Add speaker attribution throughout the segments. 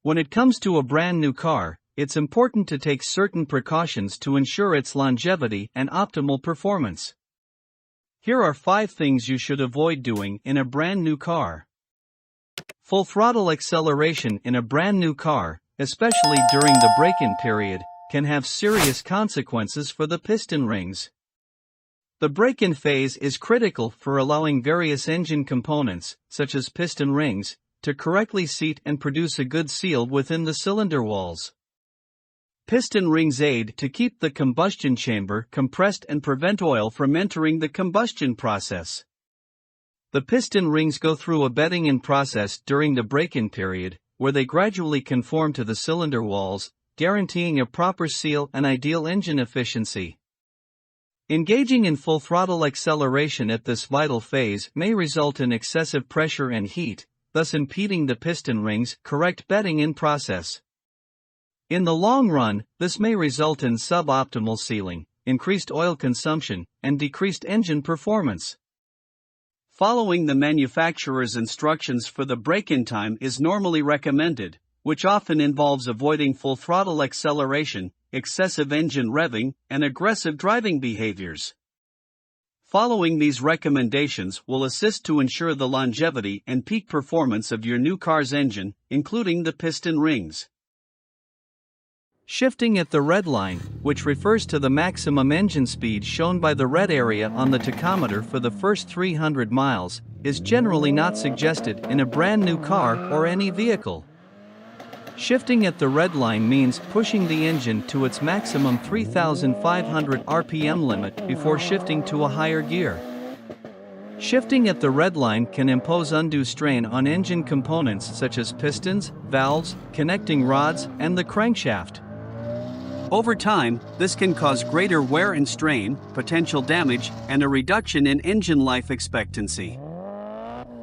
Speaker 1: When it comes to a brand new car, it's important to take certain precautions to ensure its longevity and optimal performance. Here are 5 things you should avoid doing in a brand new car. Full throttle acceleration in a brand new car, especially during the break-in period, can have serious consequences for the piston rings. The break-in phase is critical for allowing various engine components, such as piston rings, to correctly seat and produce a good seal within the cylinder walls. Piston rings aid to keep the combustion chamber compressed and prevent oil from entering the combustion process. The piston rings go through a bedding-in process during the break-in period, where they gradually conform to the cylinder walls, guaranteeing a proper seal and ideal engine efficiency. Engaging in full throttle acceleration at this vital phase may result in excessive pressure and heat, thus impeding the piston rings' correct bedding-in process. In the long run, this may result in suboptimal sealing, increased oil consumption, and decreased engine performance. Following the manufacturer's instructions for the break-in time is normally recommended, which often involves avoiding full throttle acceleration, excessive engine revving, and aggressive driving behaviors. Following these recommendations will assist to ensure the longevity and peak performance of your new car's engine, including the piston rings. Shifting at the red line, which refers to the maximum engine speed shown by the red area on the tachometer for the first 300 miles, is generally not suggested in a brand new car or any vehicle. Shifting at the red line means pushing the engine to its maximum 3,500 RPM limit before shifting to a higher gear. Shifting at the red line can impose undue strain on engine components such as pistons, valves, connecting rods, and the crankshaft. Over time, this can cause greater wear and strain, potential damage, and a reduction in engine life expectancy.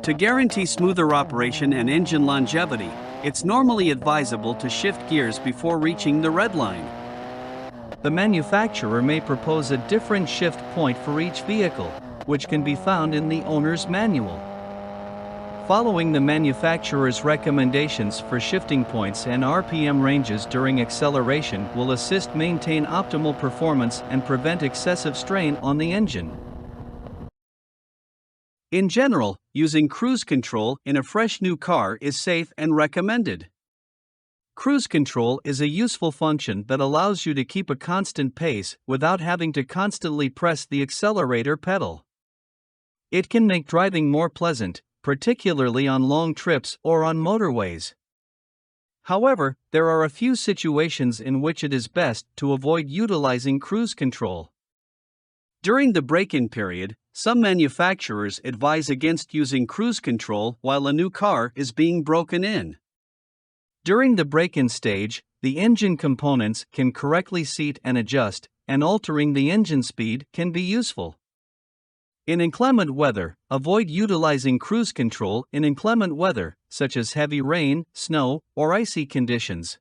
Speaker 1: To guarantee smoother operation and engine longevity, it's normally advisable to shift gears before reaching the red line. The manufacturer may propose a different shift point for each vehicle, which can be found in the owner's manual. Following the manufacturer's recommendations for shifting points and RPM ranges during acceleration will assist maintain optimal performance and prevent excessive strain on the engine. In general, using cruise control in a fresh new car is safe and recommended. Cruise control is a useful function that allows you to keep a constant pace without having to constantly press the accelerator pedal. It can make driving more pleasant, particularly on long trips or on motorways. However, there are a few situations in which it is best to avoid utilizing cruise control. During the break-in period, some manufacturers advise against using cruise control while a new car is being broken in. During the break-in stage, the engine components can correctly seat and adjust, and altering the engine speed can be useful. In inclement weather, avoid utilizing cruise control in inclement weather, such as heavy rain, snow, or icy conditions.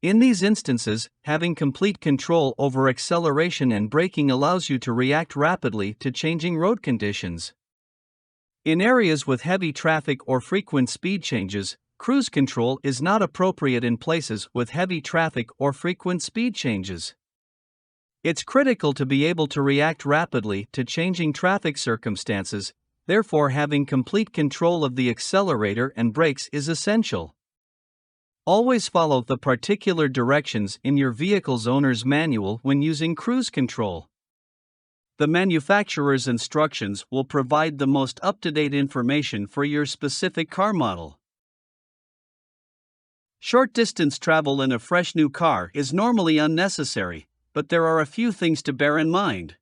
Speaker 1: In these instances, having complete control over acceleration and braking allows you to react rapidly to changing road conditions. In areas with heavy traffic or frequent speed changes, cruise control is not appropriate in places with heavy traffic or frequent speed changes. It's critical to be able to react rapidly to changing traffic circumstances, therefore having complete control of the accelerator and brakes is essential. Always follow the particular directions in your vehicle's owner's manual when using cruise control. The manufacturer's instructions will provide the most up-to-date information for your specific car model. Short-distance travel in a fresh new car is normally unnecessary, but there are a few things to bear in mind.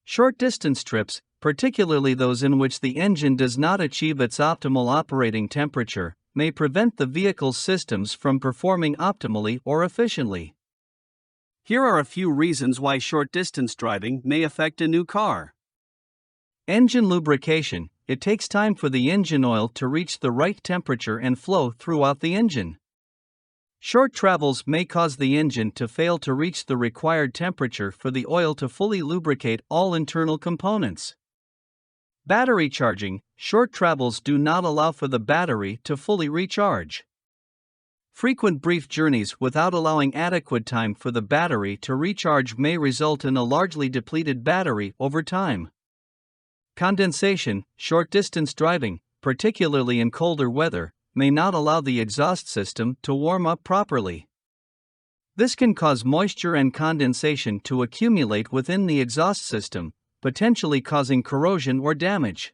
Speaker 1: Short-distance trips, particularly those in which the engine does not achieve its optimal operating temperature, may prevent the vehicle's systems from performing optimally or efficiently. Here are a few reasons why short-distance driving may affect a new car. Engine lubrication. It takes time for the engine oil to reach the right temperature and flow throughout the engine. Short travels may cause the engine to fail to reach the required temperature for the oil to fully lubricate all internal components. Battery charging. Short travels do not allow for the battery to fully recharge. Frequent brief journeys without allowing adequate time for the battery to recharge may result in a largely depleted battery over time. Condensation, short-distance driving, particularly in colder weather, may not allow the exhaust system to warm up properly. This can cause moisture and condensation to accumulate within the exhaust system, potentially causing corrosion or damage.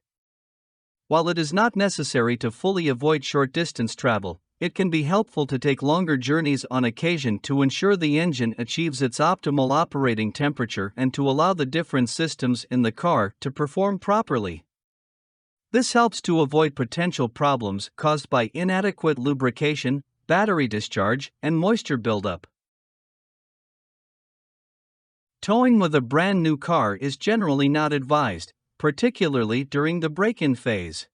Speaker 1: While it is not necessary to fully avoid short-distance travel, it can be helpful to take longer journeys on occasion to ensure the engine achieves its optimal operating temperature and to allow the different systems in the car to perform properly. This helps to avoid potential problems caused by inadequate lubrication, battery discharge, and moisture buildup. Towing with a brand new car is generally not advised, particularly during the break-in phase.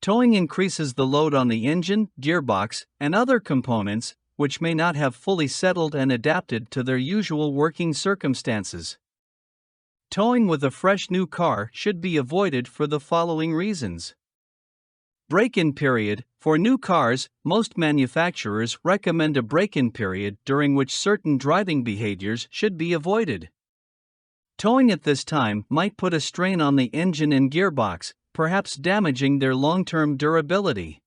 Speaker 1: Towing increases the load on the engine, gearbox, and other components, which may not have fully settled and adapted to their usual working circumstances. Towing with a fresh new car should be avoided for the following reasons. Break-in period. For new cars, most manufacturers recommend a break-in period during which certain driving behaviors should be avoided. Towing at this time might put a strain on the engine and gearbox, perhaps damaging their long-term durability.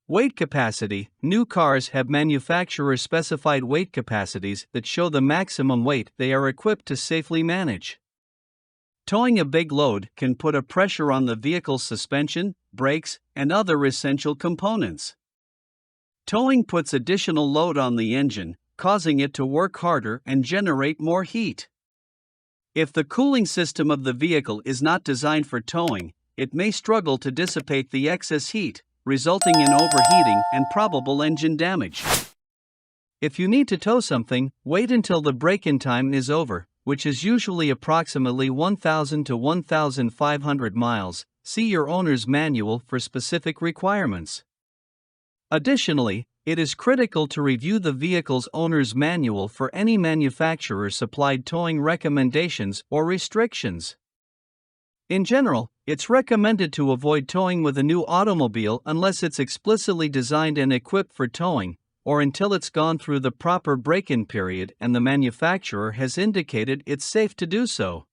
Speaker 1: Weight capacity. New cars have manufacturer-specified weight capacities that show the maximum weight they are equipped to safely manage. Towing a big load can put a pressure on the vehicle's suspension, brakes, and other essential components. Towing puts additional load on the engine, causing it to work harder and generate more heat. If the cooling system of the vehicle is not designed for towing, it may struggle to dissipate the excess heat, resulting in overheating and probable engine damage. If you need to tow something, wait until the break-in time is over, which is usually approximately 1,000 to 1,500 miles. See your owner's manual for specific requirements. Additionally, it is critical to review the vehicle's owner's manual for any manufacturer-supplied towing recommendations or restrictions. In general, it's recommended to avoid towing with a new automobile unless it's explicitly designed and equipped for towing, or until it's gone through the proper break-in period and the manufacturer has indicated it's safe to do so.